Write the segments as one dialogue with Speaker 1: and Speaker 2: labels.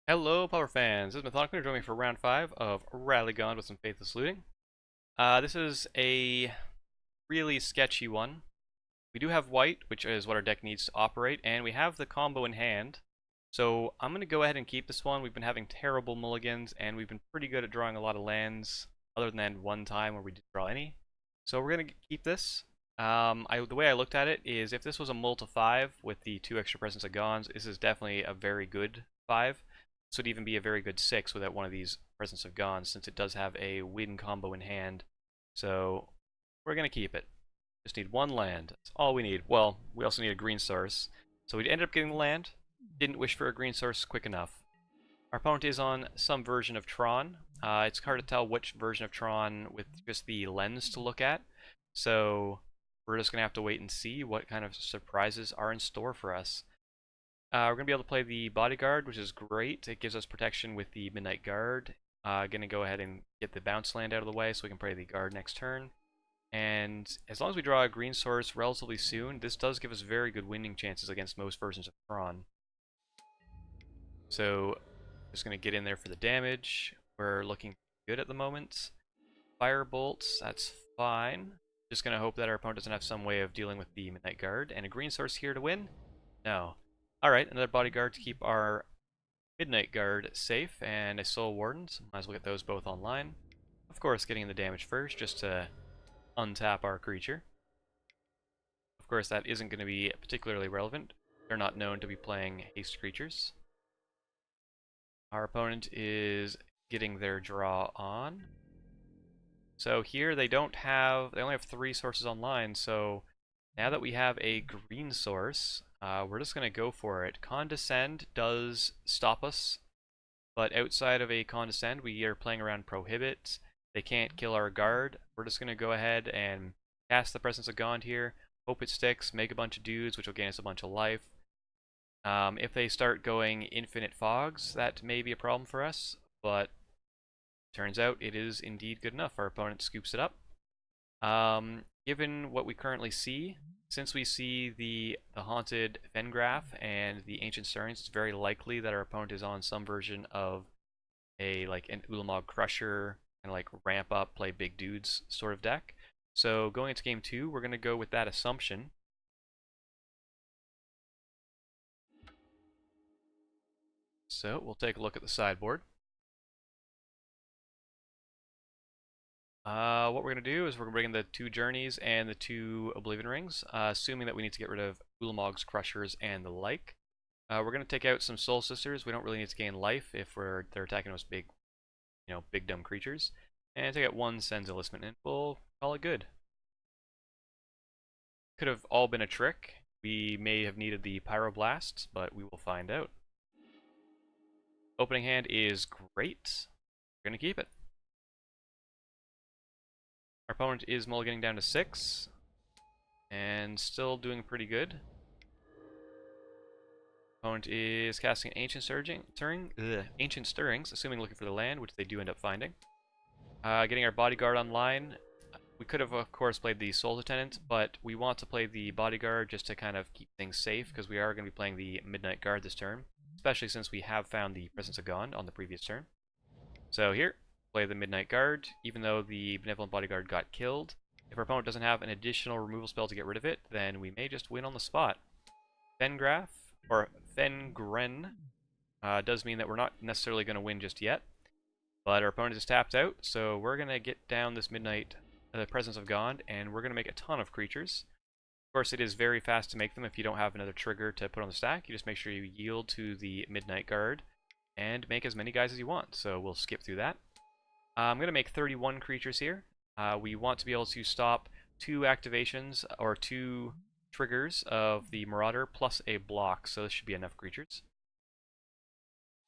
Speaker 1: Hello, Pauper fans. This is Mathonical joining me for round 5 of Rally Gone with some Faithless Looting. This is a really sketchy one. We do have white, which is what our deck needs to operate, and we have the combo in hand. So I'm going to go ahead and keep this one. We've been having terrible mulligans, and we've been pretty good at drawing a lot of lands, other than one time where we didn't draw any. So we're going to keep this. The way I looked at it is if this was a mull to 5 with the 2 extra Presence of Gons, this is definitely a very good 5. This would even be a very good 6 without one of these Presence of Gons, since it does have a win combo in hand. So we're going to keep it. Just need one land. That's all we need. Well, we also need a green source. So we ended up getting the land. Didn't wish for a green source quick enough. Our opponent is on some version of Tron. It's hard to tell which version of Tron with just the lens to look at. So we're just going to have to wait and see what kind of surprises are in store for us. We're going to be able to play the Bodyguard, which is great. It gives us protection with the Midnight Guard. Going to go ahead and get the bounce land out of the way so we can play the Guard next turn. And as long as we draw a green source relatively soon, this does give us very good winning chances against most versions of Tron. So just going to get in there for the damage. We're looking good at the moment. Fire bolts, that's fine. Just going to hope that our opponent doesn't have some way of dealing with the Midnight Guard. And a green source here to win? No. Alright, another Bodyguard to keep our Midnight Guard safe, and a Soul Warden, so might as well get those both online. Of course, getting the damage first, just to untap our creature. Of course, that isn't going to be particularly relevant. They're not known to be playing haste creatures. Our opponent is getting their draw on. So here they only have 3 sources online, so now that we have a green source, we're just going to go for it. Condescend does stop us, but outside of a Condescend, we are playing around Prohibit. They can't kill our guard. We're just going to go ahead and cast the Presence of Gond here, hope it sticks, make a bunch of dudes, which will gain us a bunch of life. If they start going Infinite Fogs, that may be a problem for us, but turns out it is indeed good enough. Our opponent scoops it up. Given what we currently see, since we see the Haunted Fengraf and the Ancient Stirrings, it's very likely that our opponent is on some version of an Ulamog Crusher, and like ramp up, play big dudes sort of deck. So going into game 2, we're going to go with that assumption. So we'll take a look at the sideboard. What we're going to do is we're going to bring in the 2 Journeys and the 2 Oblivion Rings, assuming that we need to get rid of Ulamog's Crushers and the like. We're going to take out some Soul Sisters. We don't really need to gain life if they're attacking those big, big dumb creatures. And take out 1 Cenn's Enlistment, and we'll call it good. Could have all been a trick. We may have needed the Pyroblast, but we will find out. Opening hand is great. We're going to keep it. Our opponent is mulliganing down to 6, and still doing pretty good. Opponent is casting Ancient Stirrings, assuming looking for the land, which they do end up finding. Getting our Bodyguard online. We could have, of course, played the Soul Attendant, but we want to play the Bodyguard just to kind of keep things safe, because we are going to be playing the Midnight Guard this turn, especially since we have found the Presence of Gond on the previous turn. So here, play the Midnight Guard, even though the Benevolent Bodyguard got killed. If our opponent doesn't have an additional removal spell to get rid of it, then we may just win on the spot. Fengren does mean that we're not necessarily going to win just yet, but our opponent is tapped out, so we're going to get down this Presence of Gond, and we're going to make a ton of creatures. Of course, it is very fast to make them if you don't have another trigger to put on the stack. You just make sure you yield to the Midnight Guard and make as many guys as you want, so we'll skip through that. I'm going to make 31 creatures here. We want to be able to stop 2 activations, or 2 triggers of the Marauder, plus a block, so this should be enough creatures.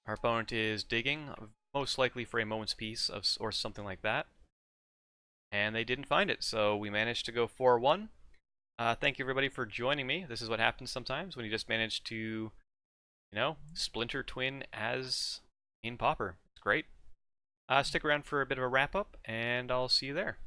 Speaker 1: Our opponent is digging, most likely for a Moment's Peace or something like that. And they didn't find it, so we managed to go 4-1. Thank you everybody for joining me. This is what happens sometimes when you just manage to, splinter twin as in Pauper. It's great. Stick around for a bit of a wrap up, and I'll see you there.